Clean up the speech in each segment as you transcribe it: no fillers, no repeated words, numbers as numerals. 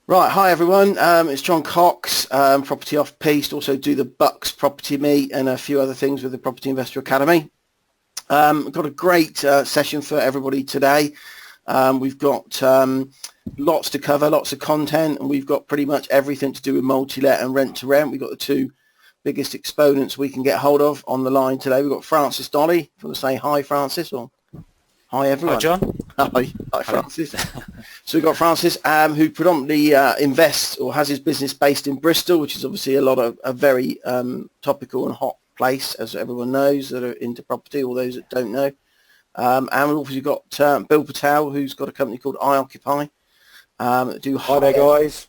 Right, hi everyone. It's John Cox, Property Off Piste. Also do the Bucks Property Meet and a few other things with the Property Investor Academy. Got a great session for everybody today. We've got lots to cover, lots of content, and we've got pretty much everything to do with multi-let and rent-to-rent. We've got the two biggest exponents we can get hold of on the line today. We've got Francis Dolley. If you want to say hi, Francis, or hi everyone. Hi, John. Hi Francis. So we've got Francis, who predominantly invests or has his business based in Bristol, which is obviously a very topical and hot place, as everyone knows that are into property, or those that don't know. And we've obviously got Bill Patel, who's got a company called I Occupy. Hi there, guys.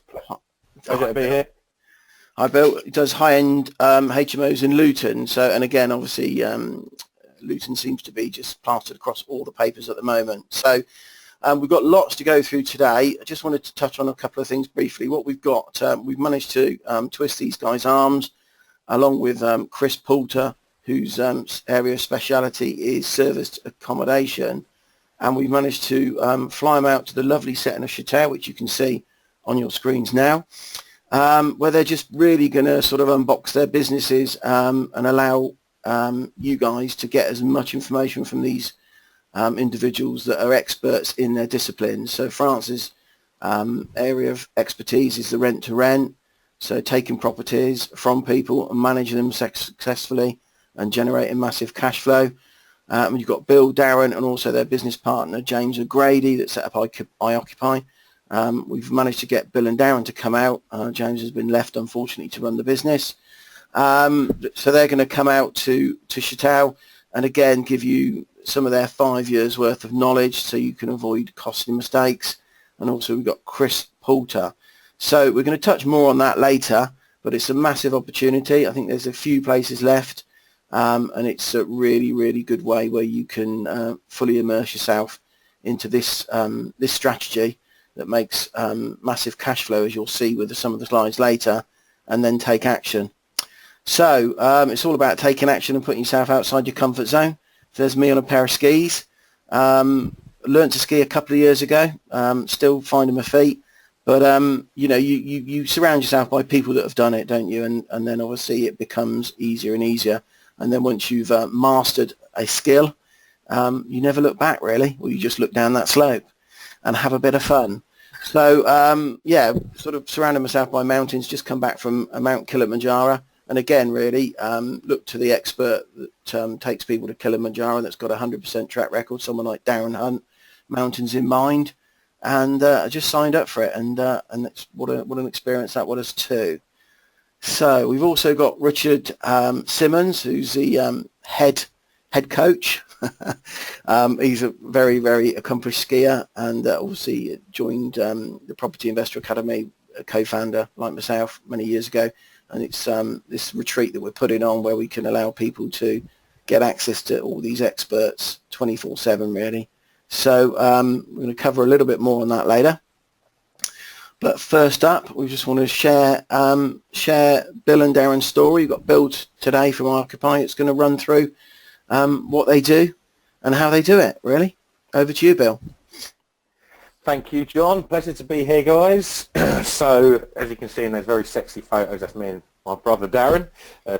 Pleasure to be here. Hi, Bill. He does high-end HMOs in Luton. So, and again, obviously, Luton seems to be just plastered across all the papers at the moment. So we've got lots to go through today. I just wanted to touch on a couple of things briefly. What we've got, we've managed to twist these guys' arms along with Chris Poulter, whose area of speciality is serviced accommodation. And we've managed to fly them out to the lovely setting of Chatel, which you can see on your screens now, where they're just really going to sort of unbox their businesses and allow you guys to get as much information from these individuals that are experts in their disciplines. So France's area of expertise is the rent-to-rent, so taking properties from people and managing them successfully and generating massive cash flow. You've got Bill, Darren, and also their business partner, James O'Grady, that set up I Occupy. We've managed to get Bill and Darren to come out. James has been left, unfortunately, to run the business. So they're going to come out to Chatel and again give you some of their 5 years worth of knowledge so you can avoid costly mistakes. And also we've got Chris Poulter. So we're going to touch more on that later, but it's a massive opportunity. I think there's a few places left, and it's a really, really good way where you can fully immerse yourself into this this strategy that makes massive cash flow, as you'll see with some of the slides later, and then take action. So it's all about taking action and putting yourself outside your comfort zone. So there's me on a pair of skis. Learned to ski a couple of years ago. Still finding my feet. But, you know, you surround yourself by people that have done it, don't you? And then obviously it becomes easier and easier. And then once you've mastered a skill, you never look back, really. Or you just look down that slope and have a bit of fun. So, yeah, sort of surrounding myself by mountains. Just come back from Mount Kilimanjaro. And again, really, look to the expert that takes people to Kilimanjaro, that's got a 100% track record, someone like Darren Hunt, mountains in mind. And I just signed up for it, and it's, what an experience that was too. So we've also got Richard Simmons, who's the head coach. He's a very, very accomplished skier, and obviously joined the Property Investor Academy, a co-founder like myself many years ago. And it's this retreat that we're putting on where we can allow people to get access to all these experts 24/7, really. So we're going to cover a little bit more on that later. But first up, we just want to share Bill and Darren's story. We've got Bill today from Occupy. It's going to run through what they do and how they do it, really. Over to you, Bill. Thank you, John. Pleasure to be here, guys. So, as you can see in those very sexy photos, that's me and my brother Darren,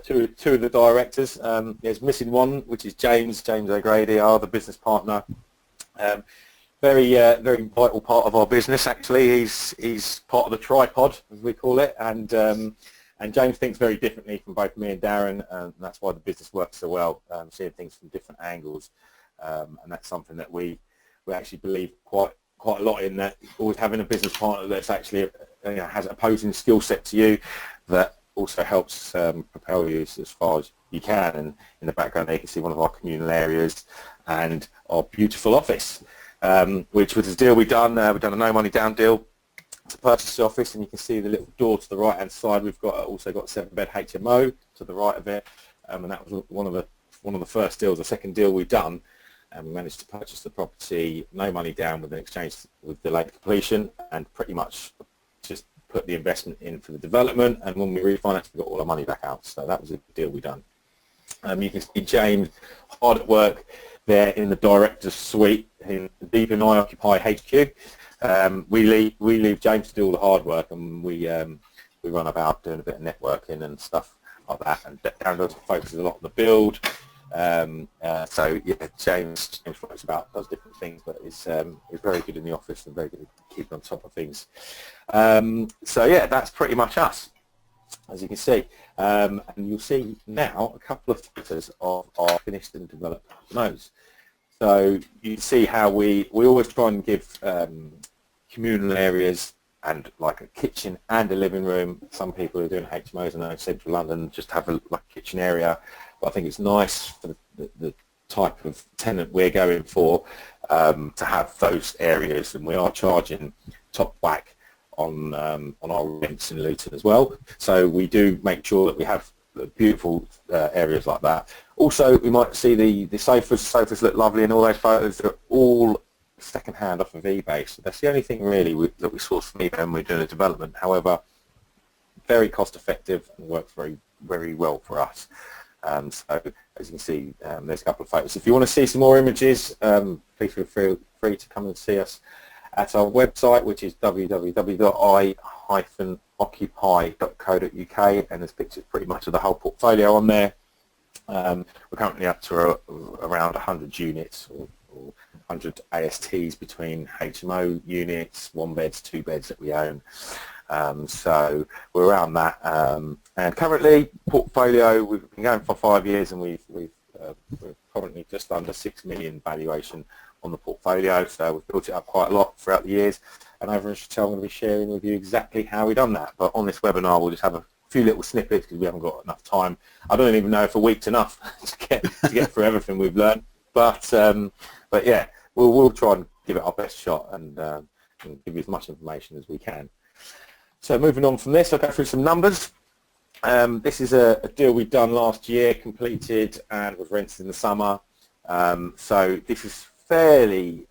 two of the directors. There's missing one, which is James O'Grady, our other business partner. Very vital part of our business, actually. He's part of the tripod, as we call it, and James thinks very differently from both me and Darren, and that's why the business works so well, seeing things from different angles, and that's something that we actually believe quite a lot in, that always having a business partner that's actually has an opposing skill set to you that also helps propel you as far as you can. And in the background there you can see one of our communal areas and our beautiful office, which was a deal we've done a no money down deal to purchase the office, and you can see the little door to the right hand side. We've also got a 7-bed HMO to the right of it, and that was one of the first deals. The second deal we've done, and we managed to purchase the property, no money down, with an exchange with delayed completion, and pretty much just put the investment in for the development, and when we refinanced we got all our money back out. So that was a deal we done. You can see James hard at work there in the director's suite, deep in I Occupy HQ. We leave James to do all the hard work, and we run about doing a bit of networking and stuff like that. And Darren does focus a lot on the build. So yeah, James floats about, does different things, but is very good in the office and very good at keeping on top of things. So yeah, that's pretty much us, as you can see. And you'll see now a couple of photos of our finished and developed HMOs. So you can see how we always try and give communal areas and like a kitchen and a living room. Some people who are doing HMOs, I know in central London, just have a kitchen area. But I think it's nice for the type of tenant we're going for to have those areas, and we are charging top whack on our rents in Luton as well. So we do make sure that we have beautiful areas like that. Also, we might see the sofas. Sofas look lovely, and all those photos are all second hand off of eBay. So that's the only thing really that we source from eBay when we're doing a development. However, very cost effective and works very, very well for us. So as you can see, there's a couple of photos. If you want to see some more images, please feel free to come and see us at our website, which is www.i-occupy.co.uk, and there's pictures pretty much of the whole portfolio on there. We're currently up to around 100 units or 100 ASTs between HMO units, 1 beds, 2 beds that we own. So we're around that, and currently portfolio, we've been going for 5 years, and we're currently just under 6 million valuation on the portfolio. So we've built it up quite a lot throughout the years, and over at Chatel I'm going to be sharing with you exactly how we've done that. But on this webinar we'll just have a few little snippets because we haven't got enough time. I don't even know if a week's enough to get through everything we've learned, but yeah, we'll try and give it our best shot and give you as much information as we can. So moving on from this, I'll go through some numbers. This is a deal we've done last year, completed, and was rented in the summer. So this is fairly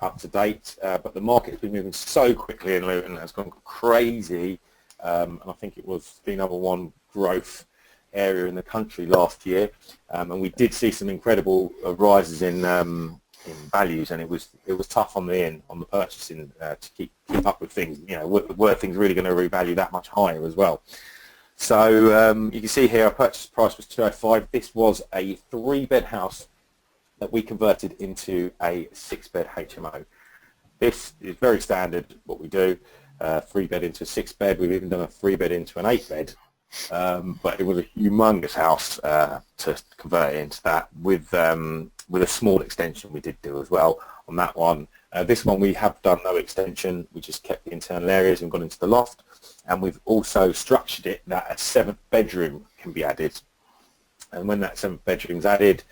up to date, but the market's been moving so quickly in Luton, it's gone crazy, and I think it was the number 1 growth area in the country last year, and we did see some incredible rises in values, and it was tough on the purchasing to keep up with things. You know, were things really going to revalue that much higher as well? So you can see here our purchase price was 205. This was a 3-bed house that we converted into a 6-bed HMO. This is very standard what we do, 3-bed into a 6-bed. We've even done a 3-bed into an 8-bed. But it was a humongous house to convert it into that, with a small extension we did do as well on that one. This one we have done no extension, we just kept the internal areas and gone into the loft, and we've also structured it that a 7th bedroom can be added. And when that 7th bedroom is added,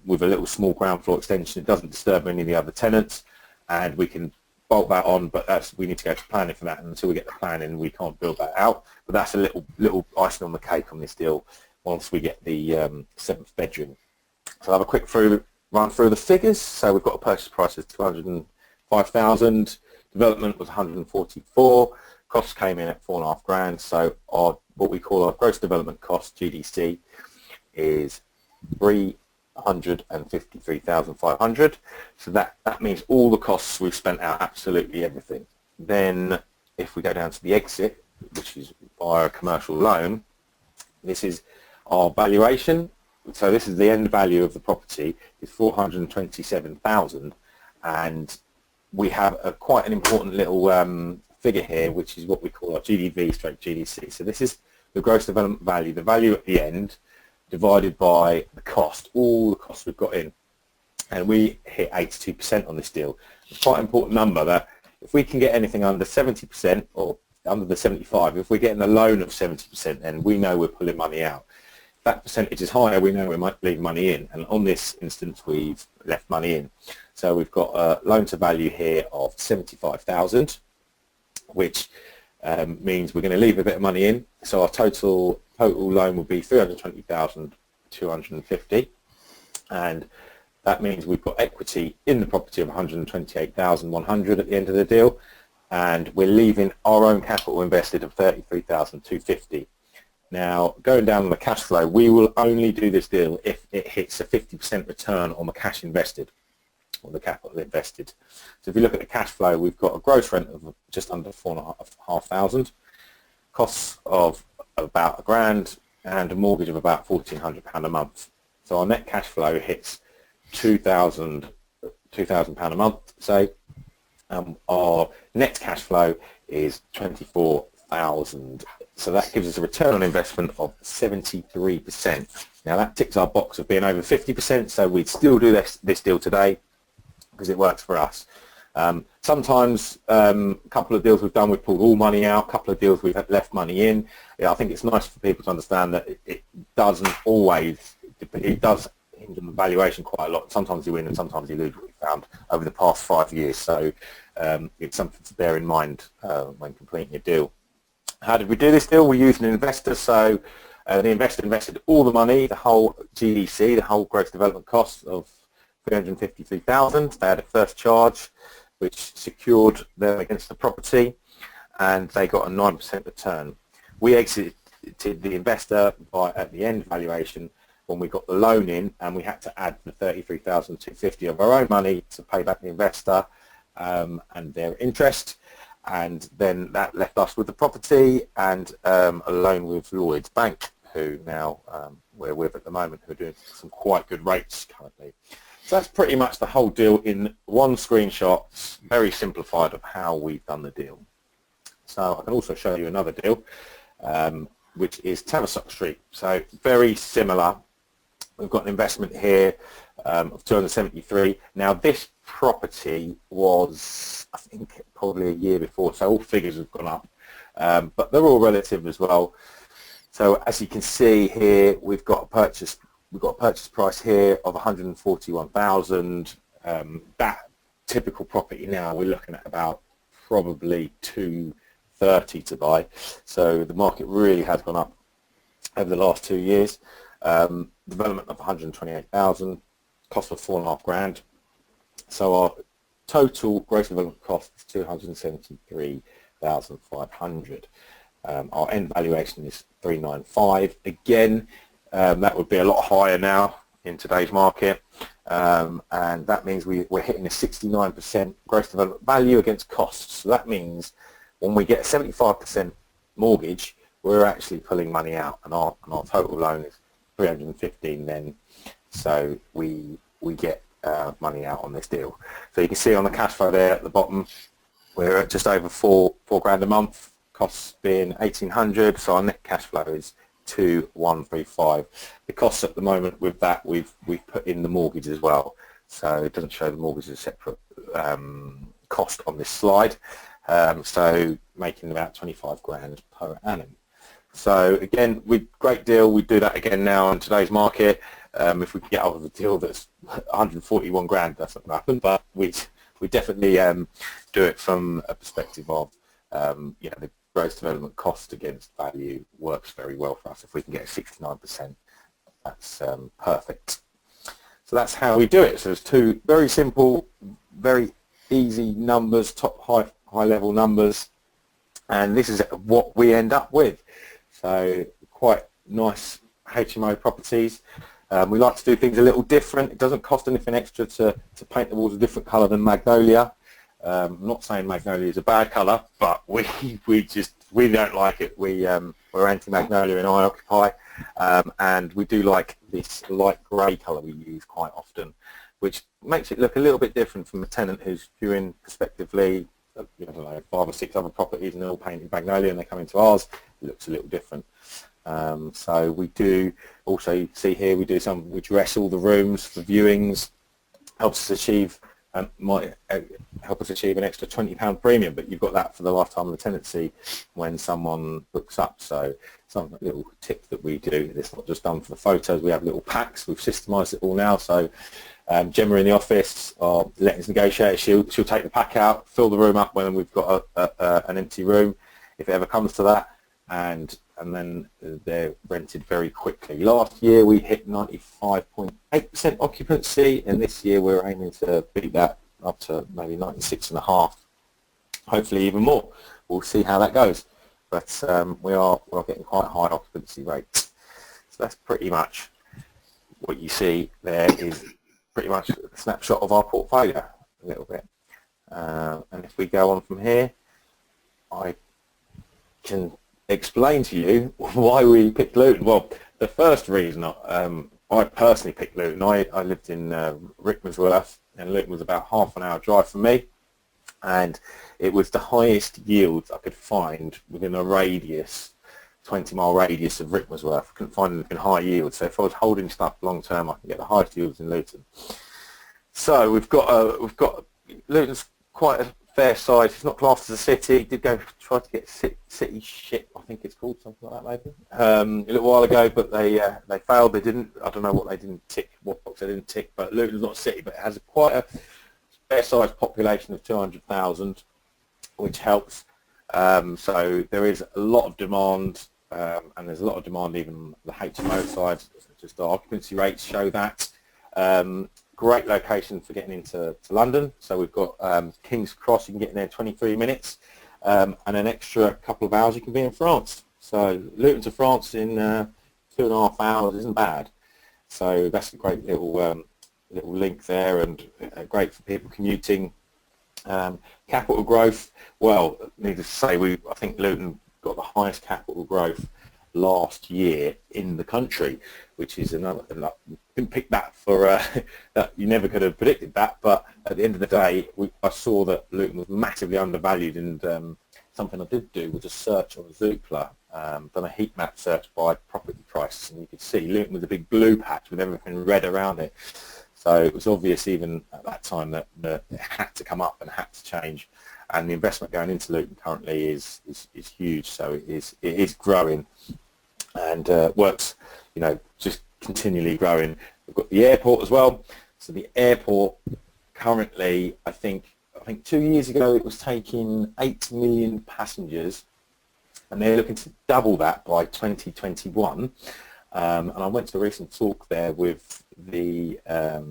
with a little small ground floor extension, it doesn't disturb any of the other tenants, and we can bolt that on, but we need to go to planning for that, and until we get the planning we can't build that out. But that's a little icing on the cake on this deal once we get the 7th bedroom. So I'll have a quick run through the figures. So we've got a purchase price of 205,000, development was 144, costs came in at 4.5 grand. So what we call our gross development cost, GDC, is 353,500. So that means all the costs we've spent out, absolutely everything. Then if we go down to the exit, which is via a commercial loan, this is our valuation. So this is the end value of the property is 427,000, and we have quite an important little figure here, which is what we call our GDV stroke GDC. So this is the gross development value, the value at the end, divided by the cost, all the costs we've got in, and we hit 82% on this deal. It's quite an important number that if we can get anything under 70% or under the 75, if we're getting a loan of 70%, then we know we're pulling money out. If that percentage is higher, we know we might leave money in, and on this instance we've left money in. So we've got a loan to value here of 75,000, which means we're going to leave a bit of money in. So our total loan will be 320,250, and that means we've got equity in the property of 128,100 at the end of the deal, and we're leaving our own capital invested of 33,250. Now, going down on the cash flow, we will only do this deal if it hits a 50% return on the cash invested. or the capital invested. So if you look at the cash flow, we've got a gross rent of just under 4,500, costs of about £1,000, and a mortgage of about £1,400 a month. So our net cash flow hits £2,000 a month, say. Our net cash flow is 24,000. So that gives us a return on investment of 73%. Now that ticks our box of being over 50%, so we'd still do this deal today because it works for us. Sometimes a couple of deals we've done, we've pulled all money out, a couple of deals we've left money in. I think it's nice for people to understand that it doesn't always, it does hinder the valuation quite a lot. Sometimes you win and sometimes you lose, what we found over the past 5 years. So it's something to bear in mind when completing a deal. How did we do this deal? We used an investor, so the investor invested all the money, the whole GDC, the whole gross development cost of 353,000. They had a first charge which secured them against the property, and they got a 9% return. We exited the investor at the end valuation when we got the loan in, and we had to add the 33,250 of our own money to pay back the investor and their interest. And then that left us with the property and a loan with Lloyds Bank, who now we're with at the moment, who are doing some quite good rates currently. So that's pretty much the whole deal in one screenshot, very simplified, of how we've done the deal. So I can also show you another deal, which is Tavistock Street. So very similar. We've got an investment here of 273. Now this property was, I think, probably a year before, so all figures have gone up, but they're all relative as well. So as you can see here, we've got a purchase price here of 141,000. That typical property now we're looking at about probably 230 to buy. So the market really has gone up over the last 2 years. Development of 128,000, cost of £4,500. So our total gross development cost is 273,500. Our end valuation is 395. Again, that would be a lot higher now in today's market, and that means we're hitting a 69% gross development value against costs. So that means when we get a 75% mortgage, we're actually pulling money out, and our total loan is 315 then. So we get money out on this deal. So you can see on the cash flow there at the bottom, we're at just over four grand a month, costs being 1,800. So our net cash flow is 2,135. The costs at the moment with that, we've put in the mortgage as well, so it doesn't show the mortgage as a separate cost on this slide. So making about 25 grand per annum. So again, great deal. We do that again now in today's market. If we can get out of a deal that's 141 grand, that's not going to happen, but we definitely do it from a perspective of the gross development cost against value works very well for us. If we can get 69%, that's perfect. So that's how we do it. So there's two very simple, very easy numbers, high level numbers, and this is what we end up with. So quite nice HMO properties. We like to do things a little different. It doesn't cost anything extra to paint the walls a different colour than magnolia. I'm not saying magnolia is a bad colour, but we don't like it. We're anti-magnolia in iOccupy, and we do like this light grey colour we use quite often, which makes it look a little bit different from a tenant who's viewing prospectively, I don't know, 5 or 6 other properties and they're all painted magnolia, and they come into ours, it looks a little different. So we do also see here we dress all the rooms for viewings, helps us achieve might help us achieve an extra £20 premium, but you've got that for the lifetime of the tenancy when someone books up. So some little tip that we do, it's not just done for the photos, we have little packs, we've systemised it all now. So Gemma in the office, our lettings negotiator, she'll take the pack out, fill the room up when we've got an empty room, if it ever comes to that, and then they're rented very quickly. Last year we hit 95.8% occupancy, and this year we're aiming to beat that up to maybe 96.5%, hopefully even more. We'll see how that goes, but we're getting quite high occupancy rates. So that's pretty much what you see there is pretty much a snapshot of our portfolio a little bit. And if we go on from here, I can explain to you why we picked Luton. Well, the first reason I personally picked Luton, I lived in Rickmansworth, and Luton was about half an hour drive from me, and it was the highest yields I could find within a radius, 20-mile radius of Rickmansworth. I couldn't find anything high yield, so if I was holding stuff long term, I can get the highest yields in Luton. So we've got Luton's quite a fair size. It's not classed as a city. Did go try to get city ship, I think it's called, something like that maybe, a little while ago, but they failed. They didn't. I don't know what they didn't tick, what box they didn't tick. But Luton's not a city, but it has quite a fair sized population of 200,000, which helps. So there is a lot of demand, and there's a lot of demand even on the HMO side. Just the occupancy rates show that. Great location for getting into London. So we've got King's Cross, you can get in there in 23 minutes, and an extra couple of hours you can be in France. So Luton to France in 2.5 hours isn't bad. So that's a great little link there, and great for people commuting. Capital growth, well, needless to say, I think Luton got the highest capital growth last year in the country, which is another, didn't pick that for that, you never could have predicted that, but at the end of the day I saw that Luton was massively undervalued, and something I did do was a search on Zoopla, done a heat map search by property prices, and you could see Luton was a big blue patch with everything red around it. So it was obvious even at that time that it had to come up and had to change, and the investment going into Luton currently is huge. So it is growing, and works, just continually growing. We've got the airport as well. So the airport currently, I think 2 years ago it was taking 8 million passengers, and they're looking to double that by 2021. And I went to a recent talk there with the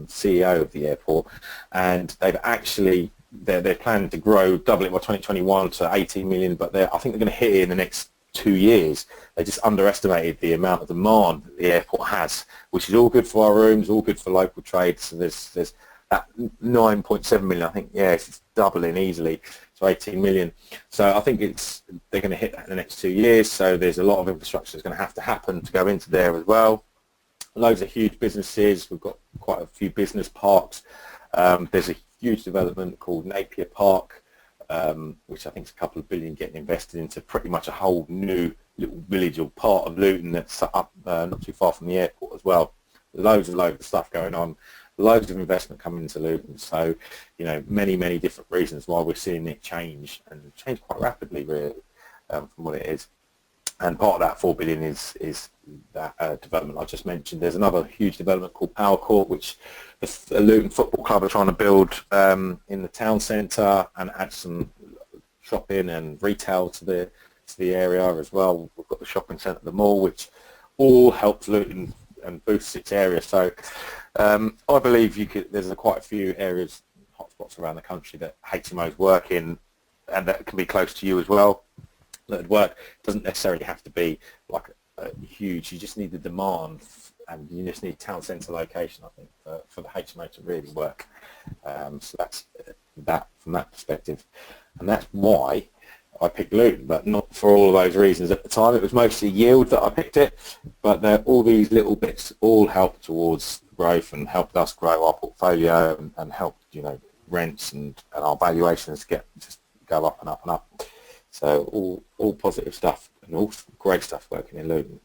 CEO of the airport, and they're planning to double it by 2021 to 18 million, but I think they're going to hit it in the next 2 years. They just underestimated the amount of demand that the airport has, which is all good for our rooms, all good for local trade. So there's that 9.7 million, I think, it's doubling easily to 18 million. So I think they're going to hit that in the next 2 years. So there's a lot of infrastructure that's going to have to happen to go into there as well. Loads of huge businesses. We've got quite a few business parks. There's a huge development called Napier Park, which I think is a couple of billion getting invested into pretty much a whole new little village or part of Luton that's up not too far from the airport as well. Loads of stuff going on. Loads of investment coming into Luton. So, many different reasons why we're seeing it change, and change quite rapidly really, from what it is. And part of that 4 billion is that development I just mentioned. There's another huge development called Power Court, which the Luton Football Club are trying to build in the town centre, and add some shopping and retail to the area as well. We've got the shopping centre, the mall, which all helps Luton and boosts its area. So I believe there's quite a few areas, hotspots around the country that HMOs work in, and that can be close to you as well. That work doesn't necessarily have to be like a huge. You just need the demand, and you just need town centre location, I think, for the HMO to really work. So that's that from that perspective, and that's why I picked Luton, but not for all of those reasons at the time. It was mostly yield that I picked it, but all these little bits all helped towards growth and helped us grow our portfolio, and helped rents and our valuations just go up and up and up. So all positive stuff, and all great stuff working in Luton.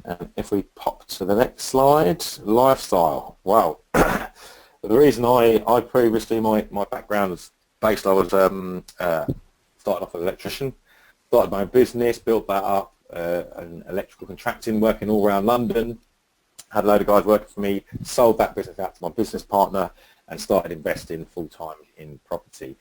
And if we pop to the next slide, lifestyle. Well, the reason I previously, my background was based, I was started off as an electrician, started my own business, built that up, an electrical contracting, working all around London, had a load of guys working for me, sold that business out to my business partner, and started investing full-time in property.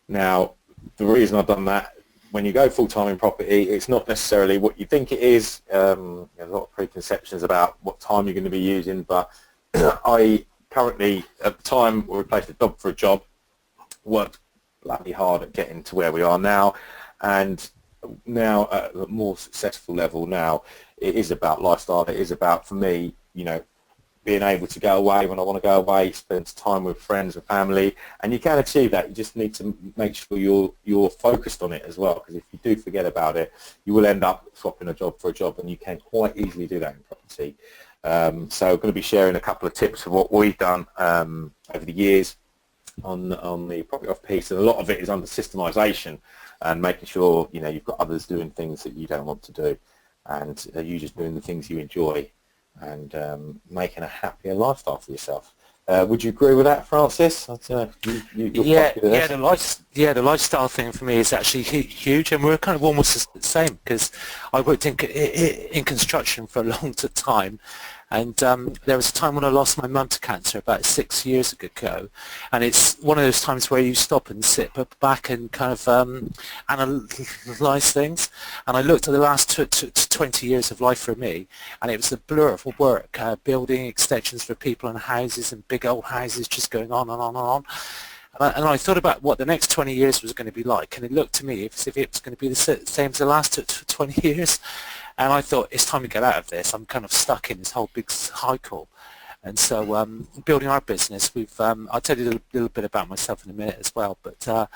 Now, the reason I've done that, when you go full-time in property, it's not necessarily what you think it is. There's a lot of preconceptions about what time you're going to be using, but I currently, at the time, replaced a job for a job, worked bloody hard at getting to where we are now, and now at a more successful level now, it is about lifestyle. It is about, for me, being able to go away when I want to go away, spend time with friends and family, and you can achieve that. You just need to make sure you're focused on it as well, because if you do forget about it, you will end up swapping a job for a job, and you can quite easily do that in property. So I'm going to be sharing a couple of tips of what we've done over the years on the property off piece, and a lot of it is under systemization and making sure you've got others doing things that you don't want to do, and you just doing the things you enjoy, and making a happier lifestyle for yourself. Would you agree with that, Francis? The lifestyle thing for me is actually huge, and we're kind of almost the same, because I worked in construction for a long time, and there was a time when I lost my mum to cancer about 6 years ago, and it's one of those times where you stop and sit back and kind of analyse things, and I looked at the last 20 years of life for me, and it was a blur of work, building extensions for people and houses, and big old houses just going on and on and on. And I thought about what the next 20 years was going to be like, and it looked to me as if it was going to be the same as the last 20 years. And I thought, it's time to get out of this. I'm kind of stuck in this whole big cycle. And so building our business, I'll tell you a little bit about myself in a minute as well, but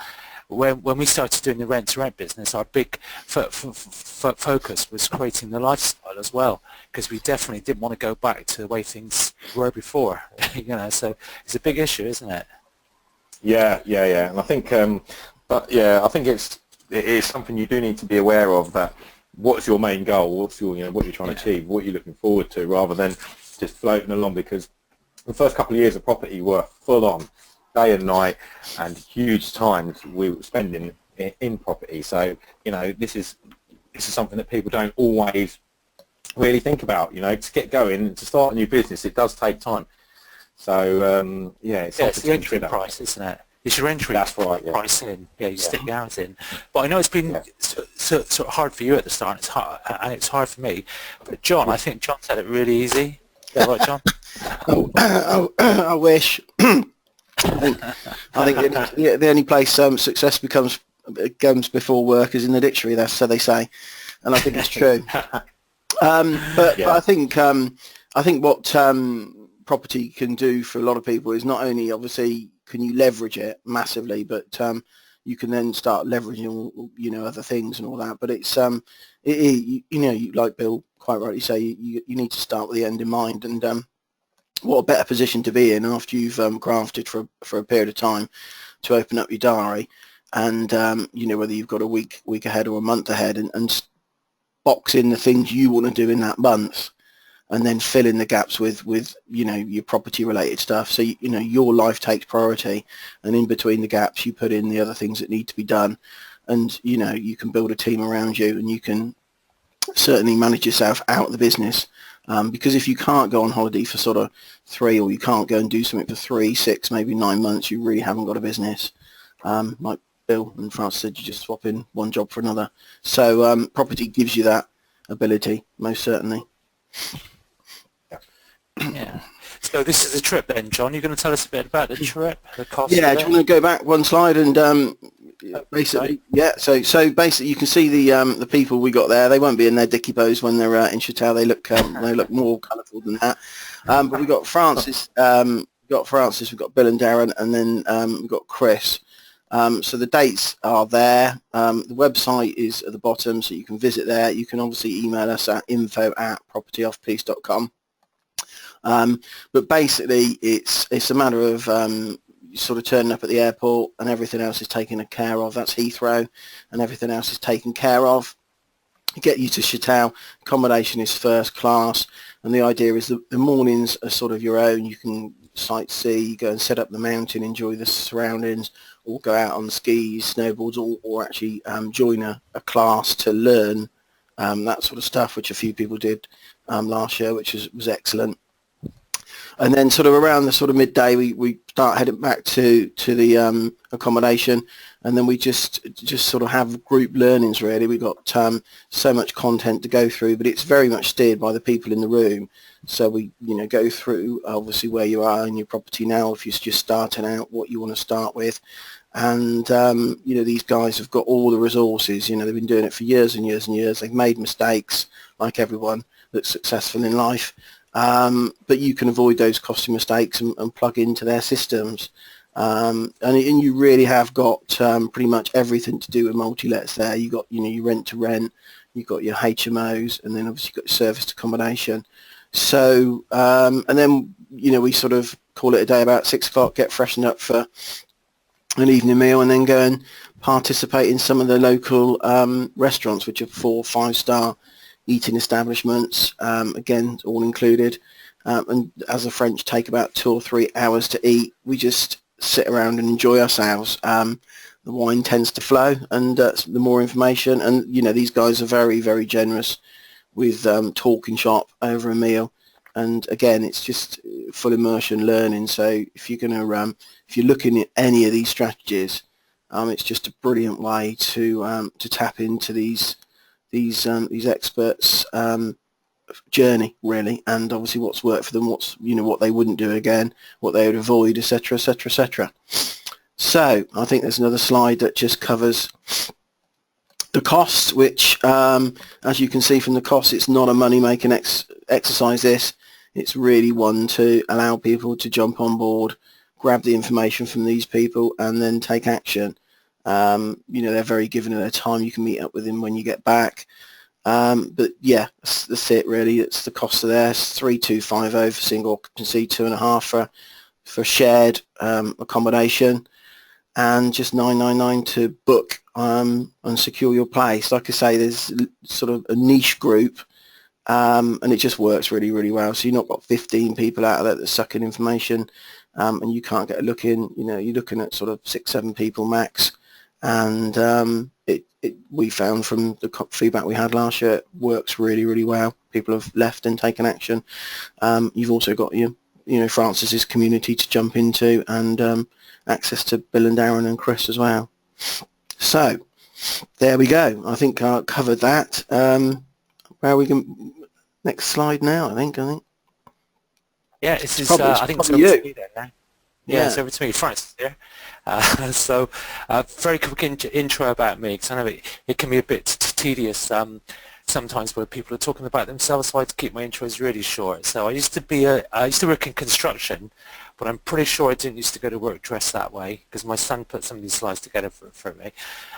when we started doing the rent-to-rent business, our big focus was creating the lifestyle as well, because we definitely didn't want to go back to the way things were before. So it's a big issue, isn't it? Yeah, and I think, I think it is something you do need to be aware of. That what's your main goal? What's your, what you're trying to achieve? What you're looking forward to, rather than just floating along. Because the first couple of years of property were full on, day and night, and huge times we were spending in property. So this is something that people don't always really think about. To get going, to start a new business, it does take time. So it's the entry price, isn't it? It's your entry price in. Yeah, you stick your hours in. But I know it's been sort of hard for you at the start. It's hard, and it's hard for me. But John, I think John said it really easy. Is that right, John? I wish. I think the only place success comes before work is in the dictionary. That's so they say, and I think it's true. But I think what property can do for a lot of people is not only obviously can you leverage it massively, but you can then start leveraging other things and all that. But it's you like Bill quite rightly say, you need to start with the end in mind, and what a better position to be in after you've grafted for a period of time to open up your diary, and whether you've got a week ahead or a month ahead, and box in the things you want to do in that month, and then fill in the gaps with your property related stuff. So your life takes priority, and in between the gaps you put in the other things that need to be done, and you can build a team around you, and you can certainly manage yourself out of the business, because if you can't go on holiday for sort of 3, or you can't go and do something for 3, 6, maybe 9 months, you really haven't got a business. Like Bill and Francis said, you just swap in one job for another. So property gives you that ability, most certainly. Yeah. So this is a trip then, John. You're going to tell us a bit about the trip, the cost. Yeah, do you want to go back one slide and basically, yeah. So basically, you can see the people we got there. They won't be in their dicky bows when they're in Chatel. They look more colourful than that. But we got Francis, we've got Bill and Darren, and then we've got Chris. So the dates are there. The website is at the bottom, so you can visit there. You can obviously email us at info@propertyoffpiece.com. But basically, it's a matter of sort of turning up at the airport, and everything else is taken care of. That's Heathrow, and everything else is taken care of. Get you to Chatel. Accommodation is first class, and the idea is that the mornings are sort of your own. You can sightsee, go and set up the mountain, enjoy the surroundings, or go out on skis, snowboards, or actually join a class to learn that sort of stuff, which a few people did last year, which was excellent. And then sort of around the sort of midday, we start heading back to the accommodation, and then we just sort of have group learnings really. We got so much content to go through, but it's very much steered by the people in the room. So we go through obviously where you are in your property now, if you're just starting out, what you want to start with. And these guys have got all the resources. They've been doing it for years and years and years. They've made mistakes like everyone that's successful in life. but you can avoid those costly mistakes and plug into their systems. And you really have got pretty much everything to do with multi-lets there. You got, your rent to rent, you've got your HMOs, and then obviously you've got your serviced accommodation. So, and then, we sort of call it a day about 6 o'clock, get freshened up for an evening meal, and then go and participate in some of the local restaurants, which are 4 or 5 star eating establishments, again, all included. And as the French take about 2 or 3 hours to eat, we just sit around and enjoy ourselves. The wine tends to flow, and the more information, and these guys are very, very generous with talking shop over a meal. And again, it's just full immersion learning. So if you're going to if you're looking at any of these strategies, it's just a brilliant way to tap into these experts journey, really, and obviously what's worked for them, what's what they wouldn't do again, what they would avoid, etc., etc., etc. So I think there's another slide that just covers the costs, which as you can see from the costs, it's not a money making exercise. It's really one to allow people to jump on board, grab the information from these people, and then take action. They're very given of their time. You can meet up with them when you get back. But yeah, that's it really. It's the cost of theirs, 3,250 for single occupancy, 2.5 for shared accommodation, and just 999 to book and secure your place. Like I say, there's sort of a niche group, and it just works really, really well. So you've not got 15 people out there that are sucking information, and you can't get a look in. You're looking at sort of 6-7 people max, and we found from the feedback we had last year, it works really, really well. People have left and taken action. You've also got Francis's community to jump into, and access to Bill and Darren and Chris as well. So there we go. I think I covered that. Where we can next slide now. I think. Yeah, this is. Probably, I think it's over you. to me then now. Yeah, it's over to me, Francis. Yeah. So, very quick intro about me, because I know it can be a bit tedious sometimes where people are talking about themselves, so I had to keep my intros really short. So I used to work in construction, but I'm pretty sure I didn't used to go to work dressed that way, because my son put some of these slides together for me.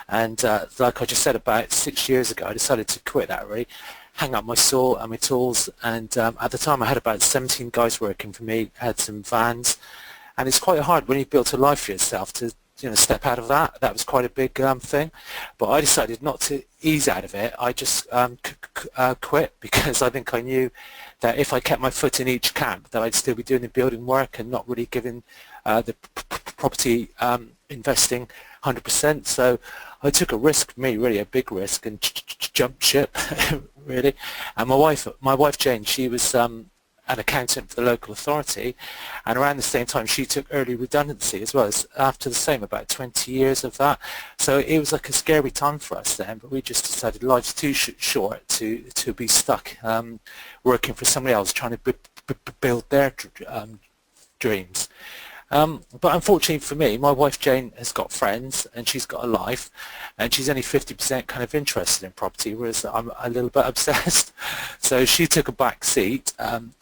And like I just said, about 6 years ago, I decided to quit that really, hang up my saw and my tools, and at the time I had about 17 guys working for me, had some vans, and it's quite hard when you've built a life for yourself to step out of that. That was quite a big thing, but I decided not to ease out of it. I just quit, because I think I knew that if I kept my foot in each camp, that I'd still be doing the building work and not really giving the property investing 100%. So I took a risk, really a big risk, and jumped ship really. And my wife Jane, she was an accountant for the local authority, and around the same time she took early redundancy as well, as after the same, about 20 years of that. So it was like a scary time for us then, but we just decided life's too short to be stuck working for somebody else trying to build their dreams. But unfortunately for me, my wife Jane has got friends and she's got a life, and she's only 50% kind of interested in property, whereas I'm a little bit obsessed. So she took a back seat.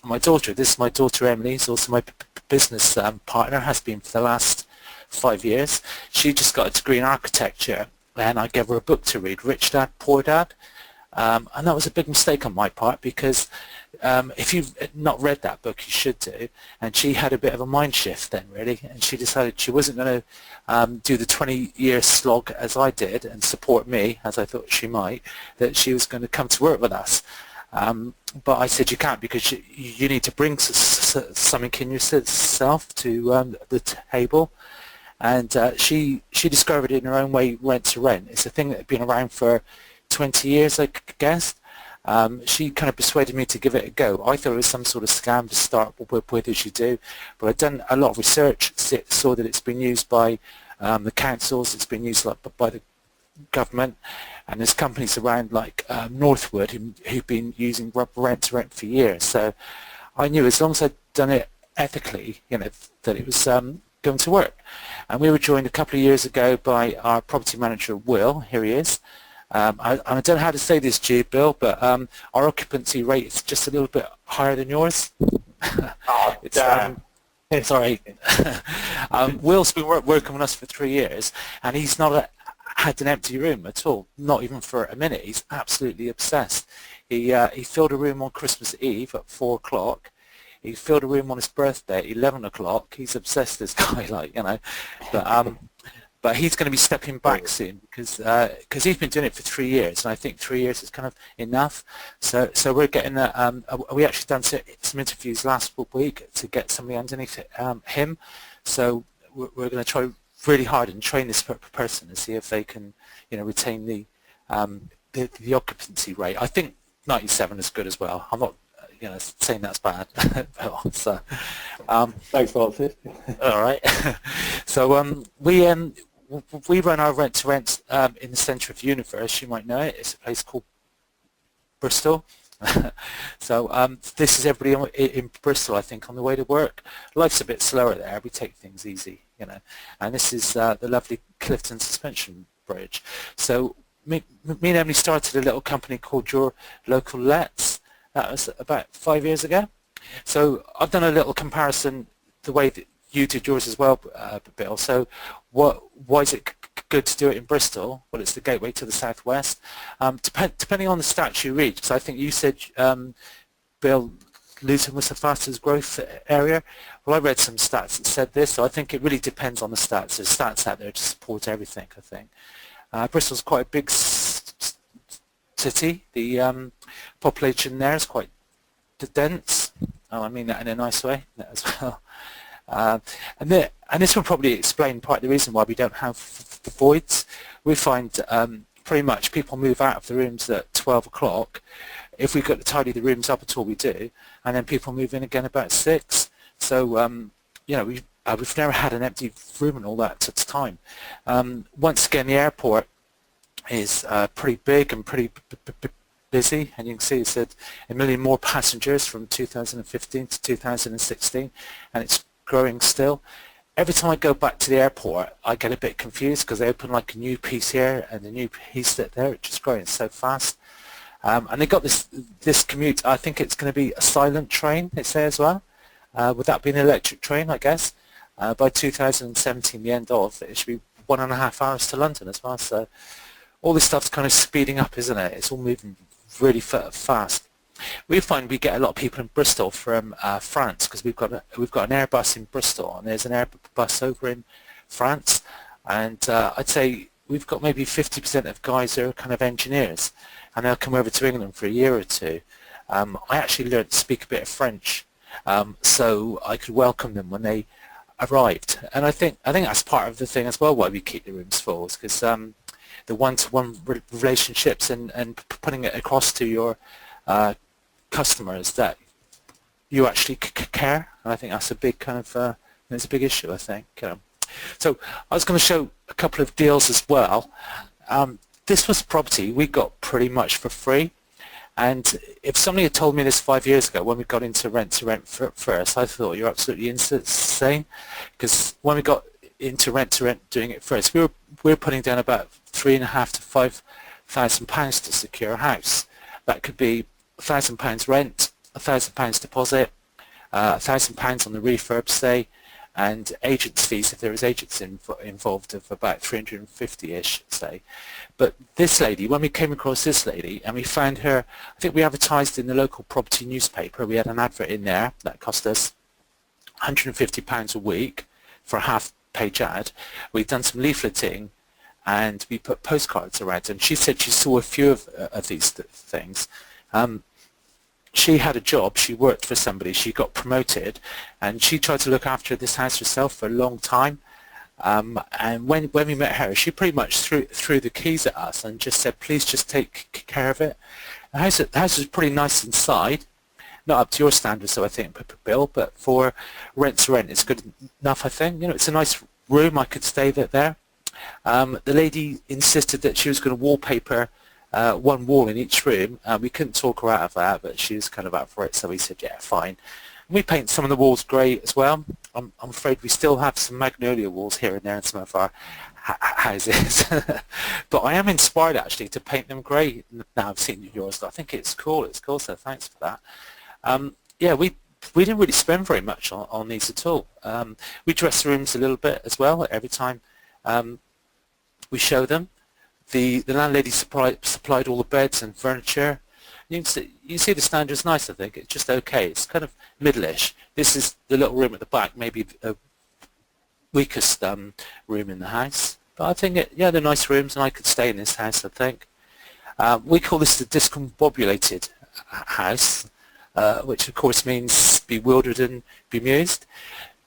My daughter, this is my daughter Emily, is also my business partner, has been for the last 5 years. She just got a degree in architecture, and I gave her a book to read, Rich Dad, Poor Dad. And that was a big mistake on my part, because if you've not read that book, you should do. And she had a bit of a mind shift then, really, and she decided she wasn't going to do the 20-year slog as I did and support me, as I thought she might, that she was going to come to work with us. But I said you can't, because you need to bring something in yourself to the table. And she discovered it in her own way, rent to rent. It's a thing that had been around for 20 years, I guess. She kind of persuaded me to give it a go. I thought it was some sort of scam to start with, as you do, but I'd done a lot of research, saw that it's been used by the councils, it's been used by the government, and there's companies around like Northwood who've been using rent to rent for years. So I knew as long as I'd done it ethically, that it was going to work. And we were joined a couple of years ago by our property manager, Will. Here he is. I don't know how to say this to you, Bill, but our occupancy rate is just a little bit higher than yours. Oh, damn. Sorry. Will's been working with us for 3 years, and he's not had an empty room at all, not even for a minute. He's absolutely obsessed. He filled a room on Christmas Eve at 4 o'clock. He filled a room on his birthday at 11 o'clock. He's obsessed, this guy, like, you know. But he's going to be stepping back soon because he's been doing it for 3 years, and I think 3 years is kind of enough. So we're getting we actually done some interviews last week to get somebody underneath him. So we're going to try really hard and train this person and see if they can, you know, retain the occupancy rate. I think 97 is good as well. I'm not, you know, saying that's bad. So, thanks, Francis. All right. So we run our rent-to-rent in the centre of the universe. You might know it. It's a place called Bristol. So this is everybody in Bristol, I think, on the way to work. Life's a bit slower there. We take things easy, you know. And this is the lovely Clifton Suspension Bridge. So me and Emily started a little company called Your Local Lets. That was about 5 years ago. So I've done a little comparison the way that you did yours as well, Bill. So why is it good to do it in Bristol? Well, it's the gateway to the southwest. Depending on the stats you read, so I think you said, Bill, Luton was the fastest growth area. Well, I read some stats that said this, so I think it really depends on the stats. There's stats out there to support everything, I think. Bristol's quite a big city. The population there is quite dense. Oh, I mean that in a nice way as well. And this will probably explain part of the reason why we don't have voids. We find pretty much people move out of the rooms at 12 o'clock. If we've got to tidy the rooms up at all, we do, and then people move in again about 6. So you know, we've never had an empty room in all that time. Once again, the airport is pretty big and pretty busy, and you can see it said 1 million more passengers from 2015 to 2016, and it's growing still. Every time I go back to the airport, I get a bit confused because they open like a new piece here and a new piece there. It's just growing so fast. And they got this commute. I think it's going to be a silent train, they say as well. Would that be an electric train, I guess? By 2017, the end of, it should be 1.5 hours to London as well. So all this stuff's kind of speeding up, isn't it? It's all moving really fast. We find we get a lot of people in Bristol from France because we've got an Airbus in Bristol and there's an Airbus over in France, and I'd say we've got maybe 50% of guys who are kind of engineers, and they'll come over to England for a year or two. I actually learned to speak a bit of French, so I could welcome them when they arrived, and I think that's part of the thing as well why we keep the rooms full, is because the one-to-one relationships and putting it across to your customers that you actually care, and I think that's a big kind of it's a big issue, I think. So I was going to show a couple of deals as well. This was property we got pretty much for free, and if somebody had told me this 5 years ago when we got into rent-to-rent first, I thought you're absolutely insane, because when we got into rent-to-rent doing it first, we were putting down about £3,500 to £5,000 to secure a house. That could be £1,000 rent, £1,000 deposit, £1,000 on the refurb, say, and agents' fees if there was agents involved of about 350-ish, say. But this lady, when we came across this lady and we found her, I think we advertised in the local property newspaper. We had an advert in there that cost us £150 a week for a half-page ad. We'd done some leafleting and we put postcards around, and she said she saw a few of these things. She had a job, she worked for somebody, she got promoted, and she tried to look after this house herself for a long time. And when we met her, she pretty much threw the keys at us and just said, please just take care of it. The house is pretty nice inside, not up to your standards, so I think, Bill, but for rent-to-rent, it's good enough, I think. You know, it's a nice room, I could stay there. The lady insisted that she was going to wallpaper one wall in each room. We couldn't talk her out of that, but she was kind of up for it, so we said, yeah, fine. And we paint some of the walls grey as well. I'm afraid we still have some magnolia walls here and there in some of our houses. But I am inspired actually to paint them grey now I've seen yours. I think it's cool, so thanks for that. Yeah, we didn't really spend very much on these at all. We dress the rooms a little bit as well every time we show them. The landlady supplied all the beds and furniture. You can see the standard's nice, I think. It's just okay. It's kind of middle-ish. This is the little room at the back, maybe the weakest room in the house. But I think, yeah, they're nice rooms, and I could stay in this house, I think. We call this the discombobulated house, which of course means bewildered and bemused,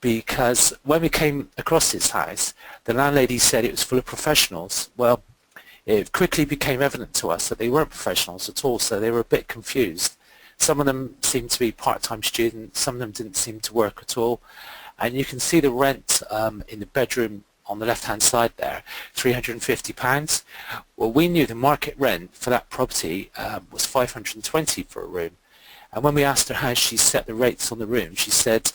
because when we came across this house, the landlady said it was full of professionals. Well, it quickly became evident to us that they weren't professionals at all, so they were a bit confused. Some of them seemed to be part-time students, some of them didn't seem to work at all, and you can see the rent in the bedroom on the left-hand side there, £350. Well, we knew the market rent for that property was £520 for a room. And when we asked her how she set the rates on the room, she said,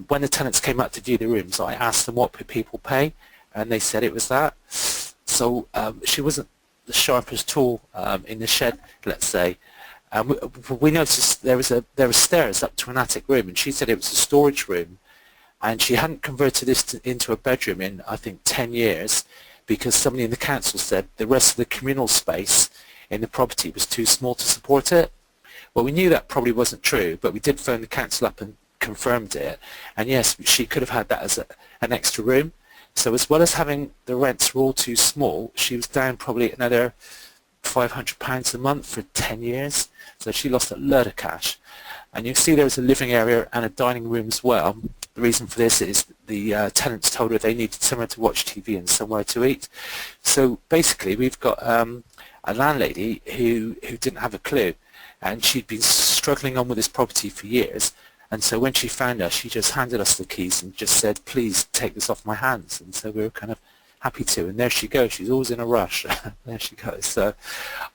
when the tenants came out to view the rooms, I asked them what people pay, and they said it was that. So she wasn't the sharpest tool in the shed, let's say. We noticed there were stairs up to an attic room, and she said it was a storage room, and she hadn't converted this into a bedroom in, I think, 10 years, because somebody in the council said the rest of the communal space in the property was too small to support it. Well, we knew that probably wasn't true, but we did phone the council up and confirmed it, and yes, she could have had that as an extra room. So as well as having the rents were all too small, she was down probably another £500 a month for 10 years. So she lost a lot of cash. And you see there's a living area and a dining room as well. The reason for this is the tenants told her they needed somewhere to watch TV and somewhere to eat. So basically we've got a landlady who didn't have a clue, and she'd been struggling on with this property for years. And so when she found us, she just handed us the keys and just said, please take this off my hands. And so we were kind of happy to. And there she goes. She's always in a rush. There she goes. So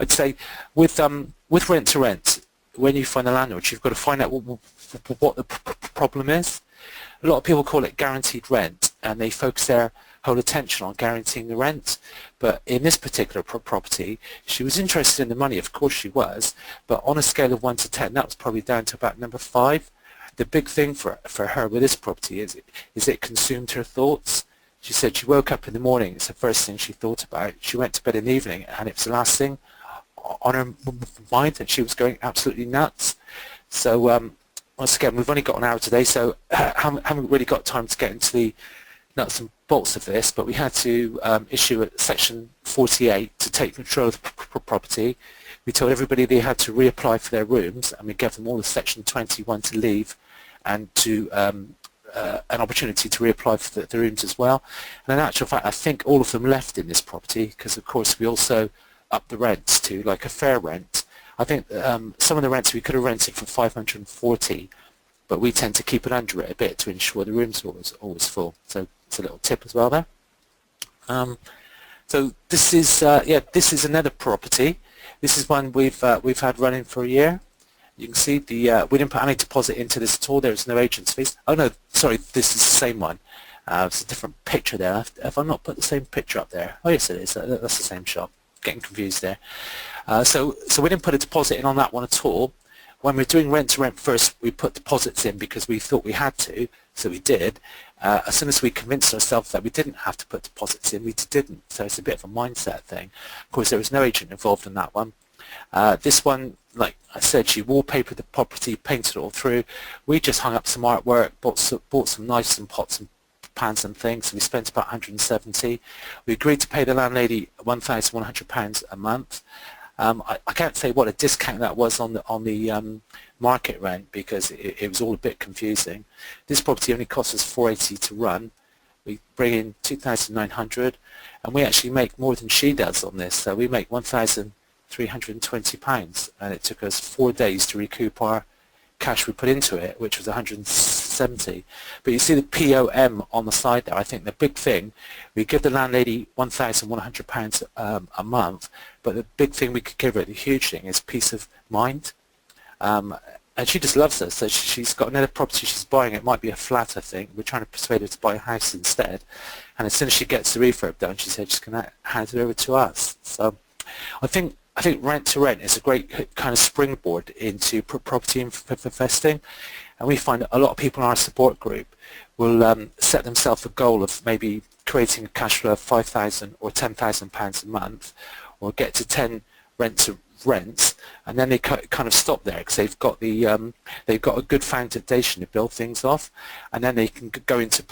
I'd say with rent to rent, when you find a landlord, you've got to find out what the problem is. A lot of people call it guaranteed rent, and they focus their whole attention on guaranteeing the rent. But in this particular property, she was interested in the money, of course she was, but on a scale of 1 to 10, that was probably down to about number 5. The big thing for her with this property is it consumed her thoughts. She said she woke up in the morning, it's the first thing she thought about. She went to bed in the evening, and it was the last thing on her mind, and she was going absolutely nuts. So once again, we've only got an hour today, so haven't really got time to get into the nuts and bolts of this, but we had to issue a Section 48 to take control of the property. We told everybody they had to reapply for their rooms, and we gave them all the Section 21 to leave and to an opportunity to reapply for the rooms as well. And in actual fact, I think all of them left in this property because, of course, we also upped the rents to like a fair rent. I think some of the rents we could have rented for $540, but we tend to keep it under it a bit to ensure the rooms are always full. So it's a little tip as well there. So this is this is another property. This is one we've had running for a year. You can see the we didn't put any deposit into this at all. There was no agent's fees. Oh no, sorry, this is the same one. It's a different picture there. Have I not put the same picture up there? Oh yes, it is. That's the same shop. Getting confused there. So we didn't put a deposit in on that one at all. When we were doing rent to rent first, we put deposits in because we thought we had to, so we did. As soon as we convinced ourselves that we didn't have to put deposits in, we didn't. So it's a bit of a mindset thing. Of course, there was no agent involved in that one. This one, like I said, she wallpapered the property, painted it all through. We just hung up some artwork, bought some knives and pots and pans and things. So we spent about 170. We agreed to pay the landlady £1,100 a month. I can't say what a discount that was on the market rent because it was all a bit confusing. This property only cost us $480 to run. We bring in £2,900, and we actually make more than she does on this. So we make £1,320, and it took us 4 days to recoup our cash we put into it, which was 170. But you see the POM on the side there. I think the big thing, we give the landlady £1,100 a month, but the big thing we could give her, the huge thing, is peace of mind. and she just loves us. So she's got another property she's buying. It might be a flat, I think. We're trying to persuade her to buy a house instead. And as soon as she gets the refurb done, she said she's going to hand it over to us. So I think rent to rent is a great kind of springboard into property investing. And we find a lot of people in our support group will set themselves a goal of maybe creating a cash flow of £5,000 or £10,000 a month, or get to 10 rent to rents, and then they kind of stop there because they've got a good foundation to build things off, and then they can go into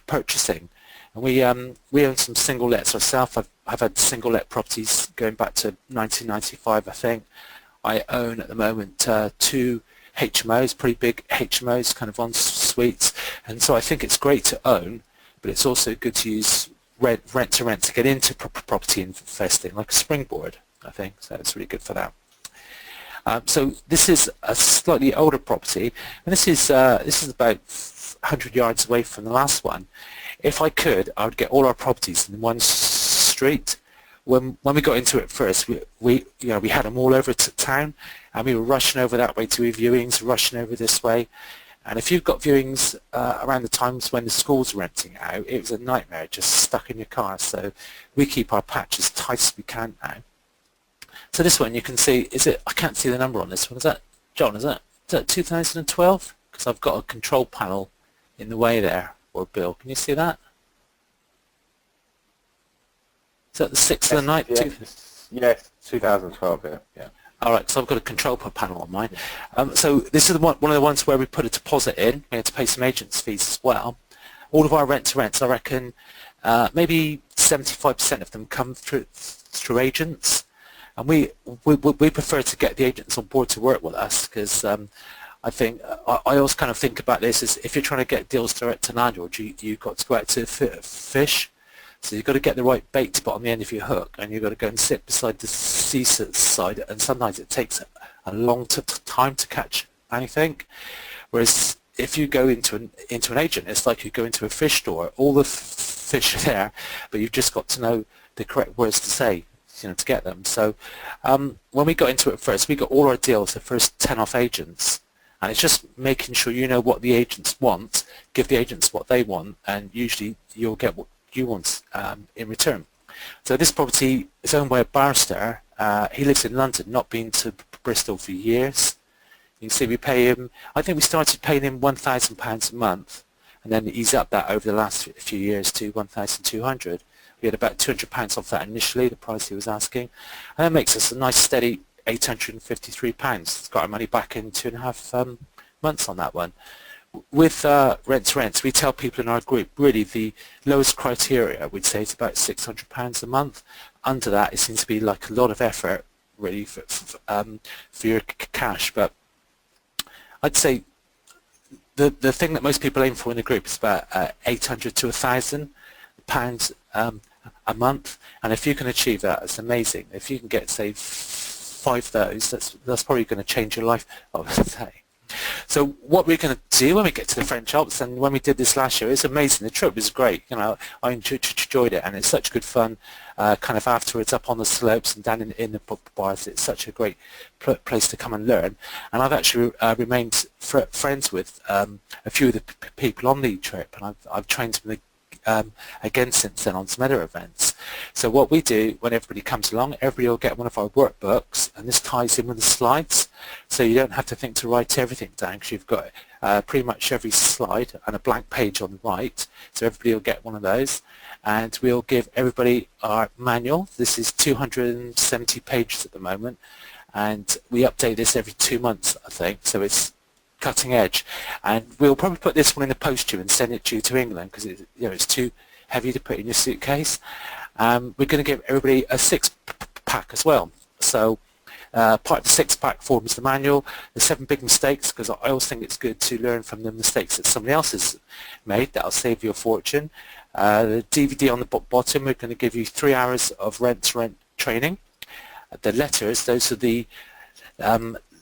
purchasing. And we own some single lets ourselves. I've had single let properties going back to 1995, I think. I own at the moment 2 HMOs, pretty big HMOs, kind of en suites, and so I think it's great to own, but it's also good to use rent to rent to get into property investing, like a springboard, I think. So it's really good for that. So this is a slightly older property, and this is about 100 yards away from the last one. If I could, I would get all our properties in one street. When we got into it first, we had them all over to town, and we were rushing over that way to viewings, rushing over this way. And if you've got viewings around the times when the schools are renting out, it was a nightmare, just stuck in your car. So we keep our patch as tight as we can now. So this one, you can see, I can't see the number on this one. Is that, John, is that 2012? Because I've got a control panel in the way there, or Bill. Can you see that? Is that the 6th of the night? Yes, 2012, yeah. All right, so I've got a control panel on mine. So this is one of the ones where we put a deposit in. We had to pay some agents' fees as well. All of our rent-to-rents, I reckon, maybe 75% of them come through agents. And we prefer to get the agents on board to work with us, because I think I always kind of think about this as if you're trying to get deals direct to landlords, you've got to go out to fish. So you've got to get the right bait to put on the end of your hook, and you've got to go and sit beside the seaside, and sometimes it takes a long time to catch anything. Whereas if you go into an agent, it's like you go into a fish store. All the fish are there, but you've just got to know the correct words to say, to get them. So when we got into it first, we got all our deals, the first 10 off agents. And it's just making sure you know what the agents want, give the agents what they want, and usually you'll get what you want in return. So this property is owned by a barrister. He lives in London, not been to Bristol for years. You can see we pay him, I think we started paying him £1,000 a month, and then he's upped that over the last few years to £1,200. We had about £200 off that initially, the price he was asking, and that makes us a nice steady £853. It's got our money back in 2.5 months on that one. With rent to rents, we tell people in our group really the lowest criteria we'd say is about £600 a month. Under that, it seems to be like a lot of effort really for your cash. But I'd say the thing that most people aim for in the group is about £800 to £1,000 a month, and if you can achieve that, it's amazing. If you can get, say, 5 of those, that's probably going to change your life, I would say. So what we're going to do when we get to the French Alps, and when we did this last year, it's amazing. The trip was great. I enjoyed it, and it's such good fun. Kind of afterwards, up on the slopes and down in the bars, it's such a great place to come and learn. And I've actually remained friends with a few of the people on the trip, and I've trained them again since then on some other events. So what we do when everybody comes along, everybody will get one of our workbooks, and this ties in with the slides, so you don't have to think to write everything down, because you've got pretty much every slide and a blank page on the right, so everybody will get one of those. And we'll give everybody our manual. This is 270 pages at the moment, and we update this every 2 months, I think, so it's cutting edge. And we'll probably put this one in the post to you and send it to you to England, because it's too heavy to put in your suitcase. We're going to give everybody a 6-pack as well. So part of the 6-pack forms the manual, the 7 big mistakes, because I always think it's good to learn from the mistakes that somebody else has made. That'll save you a fortune. The DVD on the bottom, we're going to give you 3 hours of rent-to-rent training. The letters, those are the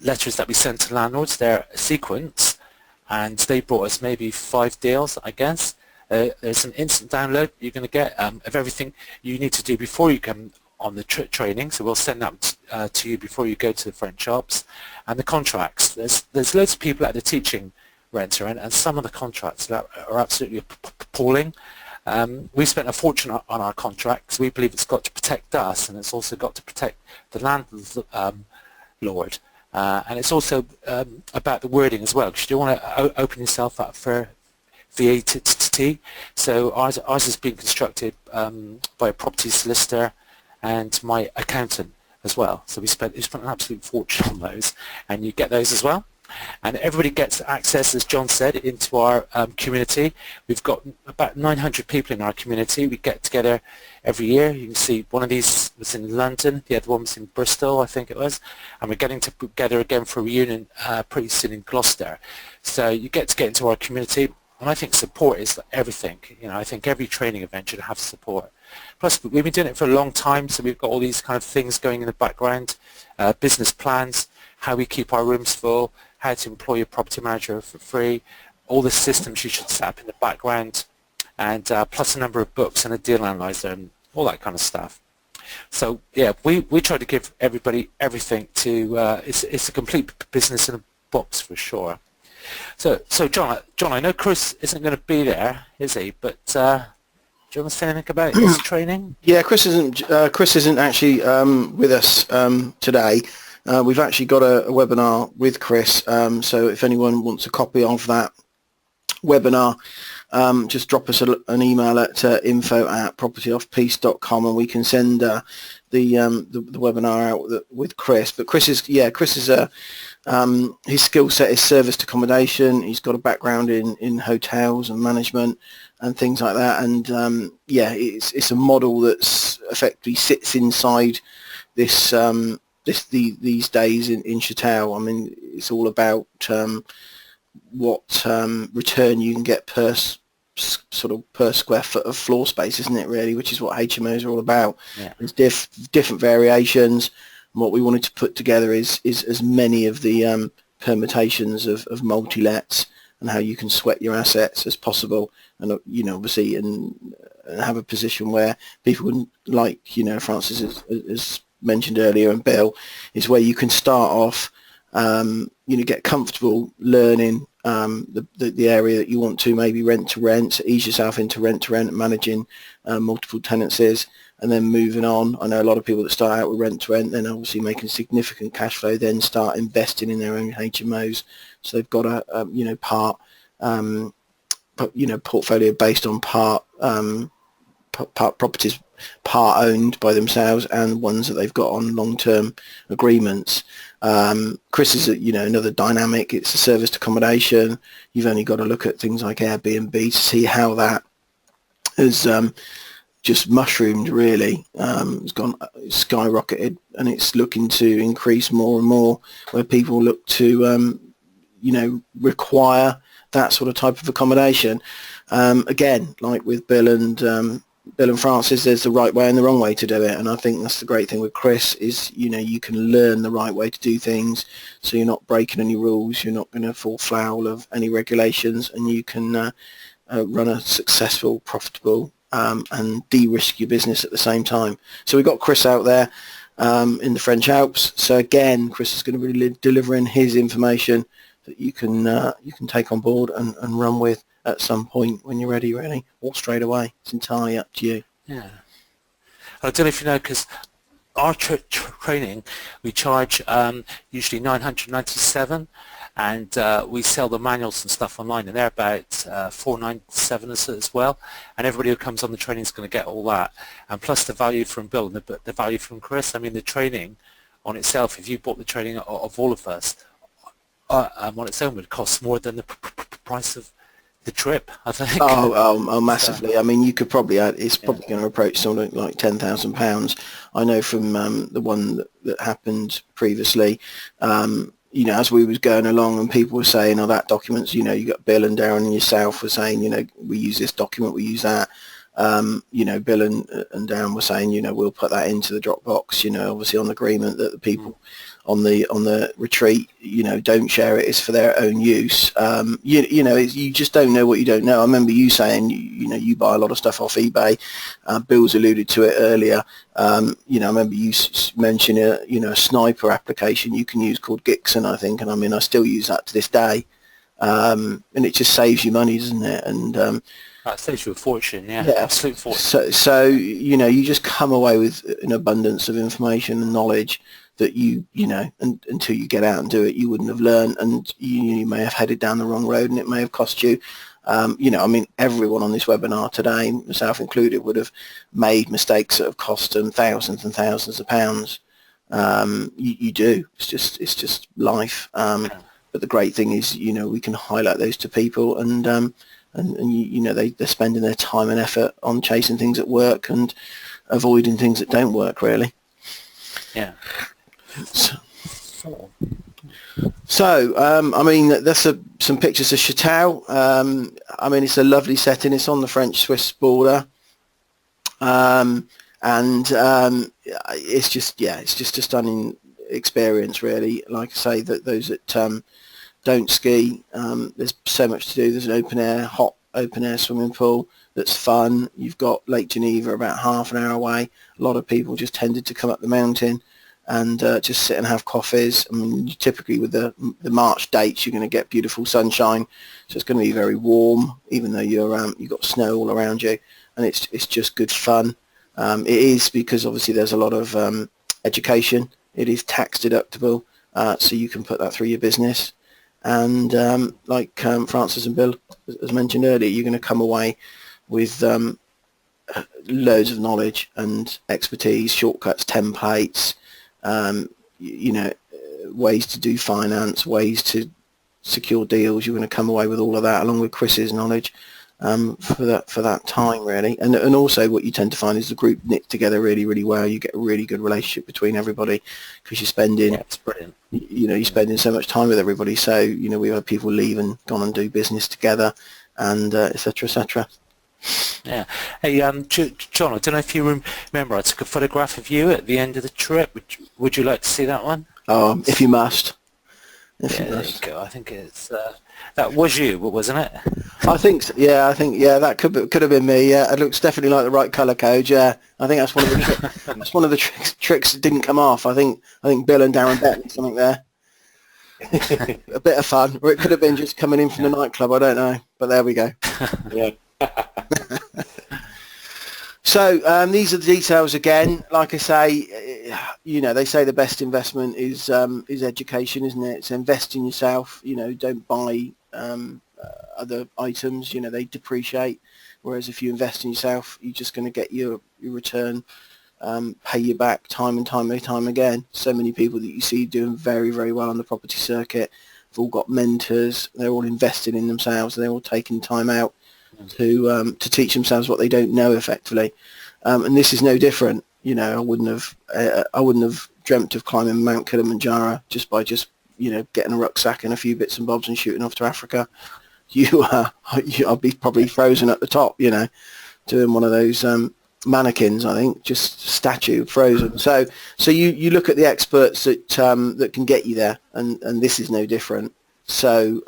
letters that we send to landlords. They're a sequence, and they brought us maybe 5 deals, I guess. There's an instant download you're going to get of everything you need to do before you come on the training, so we'll send that to you before you go to the French shops, and the contracts. There's loads of people out there teaching rent-to-rent, and some of the contracts are absolutely appalling. We spent a fortune on our contracts. We believe it's got to protect us, and it's also got to protect the landlord. And it's also about the wording as well, because you don't want to open yourself up for VAT. So ours has been constructed by a property solicitor and my accountant as well. So we spent an absolute fortune on those, and you get those as well. And everybody gets access, as John said, into our community. We've got about 900 people in our community. We get together every year. You can see one of these was in London, the other one was in Bristol, I think it was, and we're getting together again for a reunion pretty soon in Gloucester. So you get into our community, and I think support is everything. You know, I think every training event should have support. Plus, we've been doing it for a long time, so we've got all these kind of things going in the background, business plans, how we keep our rooms full, how to employ a property manager for free, all the systems you should set up in the background, and plus a number of books and a deal analyzer and all that kind of stuff. So yeah, we try to give everybody everything to, it's a complete business in a box for sure. So John, I know Chris isn't going to be there, is he? But do you want to say anything about his training? Yeah, Chris isn't actually with us today. We've actually got a webinar with Chris, so if anyone wants a copy of that webinar, just drop us an email at info@propertyoffpiece.com, and we can send the webinar out with Chris. But Chris is his skill set is serviced accommodation. He's got a background in hotels and management and things like that, and it's a model that's effectively sits inside this these days in Chatel. I mean, it's all about what return you can get per square foot of floor space, isn't it, really, which is what HMOs are all about. Yeah. There's different variations, and what we wanted to put together is as many of the permutations of multi-lets and how you can sweat your assets as possible, and obviously and have a position where people wouldn't, like Francis has mentioned earlier, and Bill, is where you can start off, get comfortable learning the area that you want to maybe rent to rent, ease yourself into rent to rent, managing multiple tenancies, and then moving on. I know a lot of people that start out with rent to rent, then obviously making significant cash flow, then start investing in their own HMOs. So they've got a portfolio based on part properties, part owned by themselves, and ones that they've got on long-term agreements. Chris is another dynamic. It's a serviced accommodation. You've only got to look at things like Airbnb to see how that has just mushroomed, really. It's skyrocketed, and it's looking to increase more and more, where people look to require that sort of type of accommodation. Again, like with Bill and Francis, there's the right way and the wrong way to do it, and I think that's the great thing with Chris is you can learn the right way to do things, so you're not breaking any rules, you're not going to fall foul of any regulations, and you can run a successful, profitable and de-risk your business at the same time. So we've got Chris out there in the French Alps. So again, Chris is going to be delivering his information that you can take on board and run with at some point when you're ready, really, or straight away. It's entirely up to you. Yeah. I don't know if you know, because our training, we charge usually $997, and we sell the manuals and stuff online, and they're about $497 as well. And everybody who comes on the training is going to get all that, and plus the value from Bill and the value from Chris. I mean, the training on itself, if you bought the training of all of us, on its own would cost more than the price of the trip, I think. Oh, massively. I mean, you could probably it's probably going to approach something like £10,000. I know from the one that happened previously, as we was going along and people were saying, that documents, you got Bill and Darren and yourself were saying, we use this document, we use that. You know, Bill and Darren were saying, you know, we'll put that into the Dropbox, you know, obviously on agreement that the people on the retreat, you know, don't share it, it's for their own use. You know, you just don't know what you don't know. I remember you saying, you know, you buy a lot of stuff off eBay. Bill's alluded to it earlier. You know, I remember you mentioning a sniper application you can use called Gixxon, I think, and I mean, I still use that to this day. And it just saves you money, doesn't it? And that saves you a fortune, yeah, absolute fortune. So you know, you just come away with an abundance of information and knowledge that you know, and until you get out and do it, you wouldn't have learned, and you may have headed down the wrong road, and it may have cost you. You know, I mean, everyone on this webinar today, myself included, would have made mistakes that have cost them thousands and thousands of pounds. You do. It's just life. But the great thing is, you know, we can highlight those to people, and you know, they're spending their time and effort on chasing things that work and avoiding things that don't work, really. Yeah. So I mean, that's some pictures of Chatel. I mean, it's a lovely setting. It's on the French-Swiss border, and it's just a stunning experience, really. Like I say, that those that don't ski, there's so much to do. There's an hot open air swimming pool that's fun. You've got Lake Geneva about half an hour away. A lot of people just tended to come up the mountain and just sit and have coffees. I mean, typically with the March dates, you're going to get beautiful sunshine, so it's going to be very warm, even though you've got snow all around you, and it's just good fun. It is, because obviously there's a lot of education. It is tax deductible, so you can put that through your business. And like Francis and Bill as mentioned earlier, you're going to come away with loads of knowledge and expertise, shortcuts, templates, you know, ways to do finance, ways to secure deals. You're going to come away with all of that, along with Chris's knowledge for that time, really. And also what you tend to find is the group knit together really, really well. You get a really good relationship between everybody, because you're spending, it's brilliant. You know, you're spending so much time with everybody. So, you know, we've had people leave and gone and do business together, and et cetera, et cetera. Yeah. Hey, John, I don't know if you remember, I took a photograph of you at the end of the trip. Would you like to see that one? Oh, if you must. There you go. I think it's that was you, wasn't it? I think so. Yeah, that could have been me. Yeah, it looks definitely like the right colour code. Yeah, I think that's one of the that's one of the tricks that didn't come off. I think Bill and Darren bet something there. A bit of fun, or it could have been just coming in from the nightclub. I don't know, but there we go. Yeah. So these are the details again. Like I say, you know, they say the best investment is education, isn't it? It's invest in yourself. You know, don't buy other items. You know, they depreciate. Whereas if you invest in yourself, you're just going to get your return, pay you back time and time again. So many people that you see doing very, very well on the property circuit have all got mentors. They're all invested in themselves. They're all taking time out to teach themselves what they don't know effectively, and this is no different. You know, I wouldn't have dreamt of climbing Mount Kilimanjaro just by you know, getting a rucksack and a few bits and bobs and shooting off to Africa. I'll be probably frozen at the top, you know, doing one of those mannequins, I think, just statue frozen. So you look at the experts that can get you there, and this is no different. So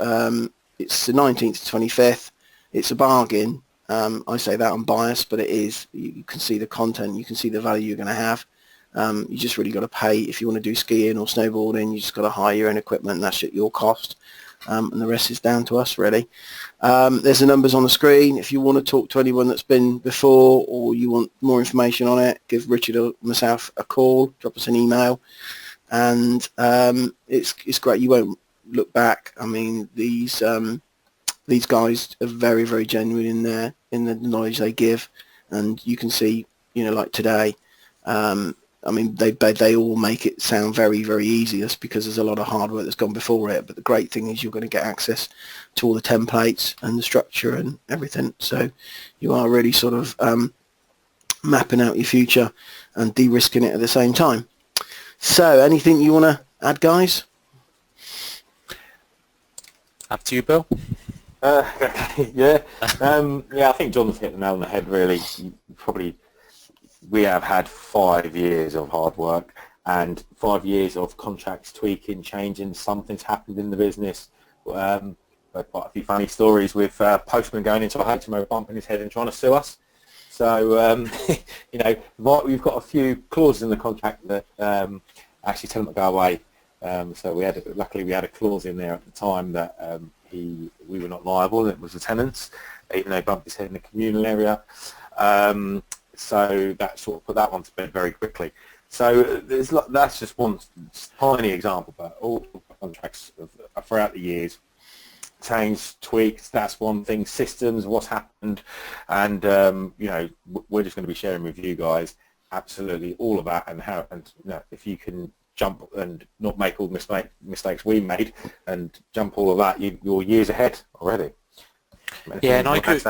it's the 19th to 25th. It's a bargain. I say that I'm biased, but it is. You can see the content, you can see the value you're going to have. You just really got to pay. If you want to do skiing or snowboarding, you just got to hire your own equipment, and that's at your cost. And the rest is down to us, really. There's the numbers on the screen. If you want to talk to anyone that's been before, or you want more information on it, give Richard or myself a call, drop us an email, and it's great. You won't look back. I mean, these guys are very, very genuine in the knowledge they give, and you can see, you know, like today, I mean, they all make it sound very, very easy. That's because there's a lot of hard work that's gone before it. But the great thing is you're going to get access to all the templates and the structure and everything. So you are really sort of mapping out your future and de-risking it at the same time. So anything you want to add, guys? Up to you, Bill. Yeah, I think John's hit the nail on the head. Really, we have had 5 years of hard work and 5 years of contracts tweaking, changing. Something's happened in the business. Quite a few funny stories with Postman going into a HMO, bumping his head and trying to sue us. So we've got a few clauses in the contract that actually tell them to go away. So luckily we had a clause in there at the time that we were not liable. It was the tenants, even though he bumped his head in the communal area. So that sort of put that one to bed very quickly. So that's just one tiny example, but all contracts throughout the years changed, tweaked. That's one thing. Systems, what's happened, and we're just going to be sharing with you guys absolutely all of that, and how, and if you can jump and not make all the mistakes we made and jump all of that, you're years ahead already. Yeah, and I agree.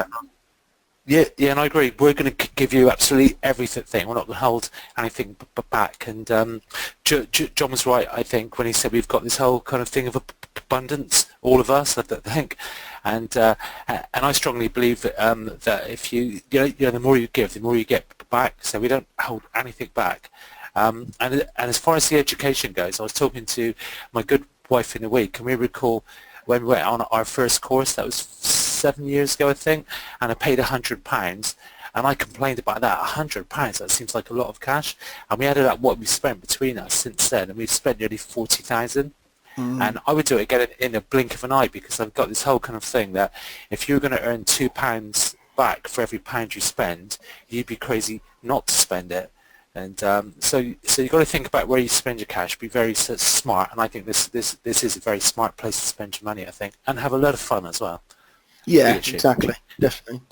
Yeah, and I agree. We're going to give you absolutely everything. We're not going to hold anything back. And John was right, I think, when he said we've got this whole kind of thing of abundance, all of us, I think. And I strongly believe that that if the more you give, the more you get back. So we don't hold anything back. And as far as the education goes, I was talking to my good wife in a week, and we recall when we went on our first course, that was 7 years ago, I think, and I paid £100, and I complained about that. £100, that seems like a lot of cash, and we added up what we've spent between us since then, and we've spent nearly 40,000. And I would do it again in a blink of an eye, because I've got this whole kind of thing that if you're going to earn £2 back for every pound you spend, you'd be crazy not to spend it. And so you've got to think about where you spend your cash, be very smart, and I think this is a very smart place to spend your money, I think, and have a lot of fun as well. Yeah, exactly, definitely.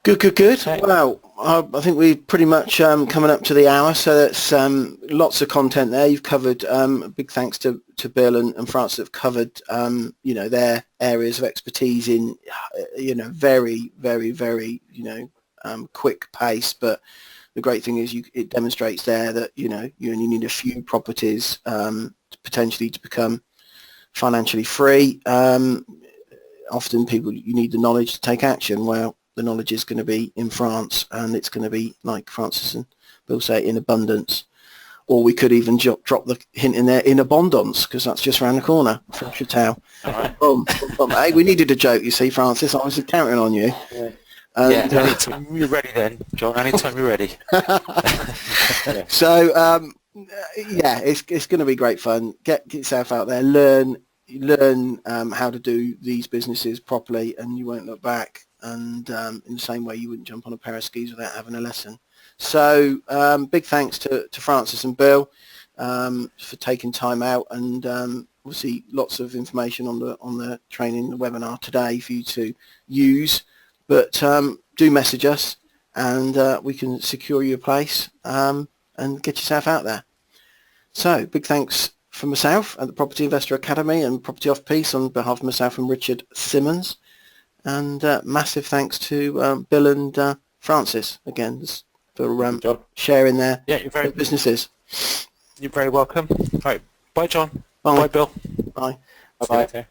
Good. Okay. Well, I think we're pretty much coming up to the hour, so that's lots of content there. You've covered, big thanks to Bill and Francis that have covered, their areas of expertise in, very, very, very, quick pace. But the great thing is it demonstrates there that, you only need a few properties potentially to become financially free. Often you need the knowledge to take action. Well, the knowledge is going to be in France, and it's going to be, like Francis and Bill say, in abundance. Or we could even drop the hint in there, in abundance, because that's just around the corner from Chatel. Right. Hey, we needed a joke, you see, Francis. I was counting on you. Yeah. Anytime you're ready then, John, anytime you're ready. So, it's going to be great fun. Get yourself out there, learn how to do these businesses properly, and you won't look back. And in the same way, you wouldn't jump on a pair of skis without having a lesson. So big thanks to Francis and Bill for taking time out, and we'll see lots of information on the training, the webinar today for you to use. But do message us, and we can secure you a place and get yourself out there. So big thanks from myself at the Property Investor Academy and Property Off Piece on behalf of myself and Richard Simmons. And massive thanks to Bill and Francis again for sharing their businesses. You're very welcome. All right, bye, John. Bye, Bill. Bye. Bye.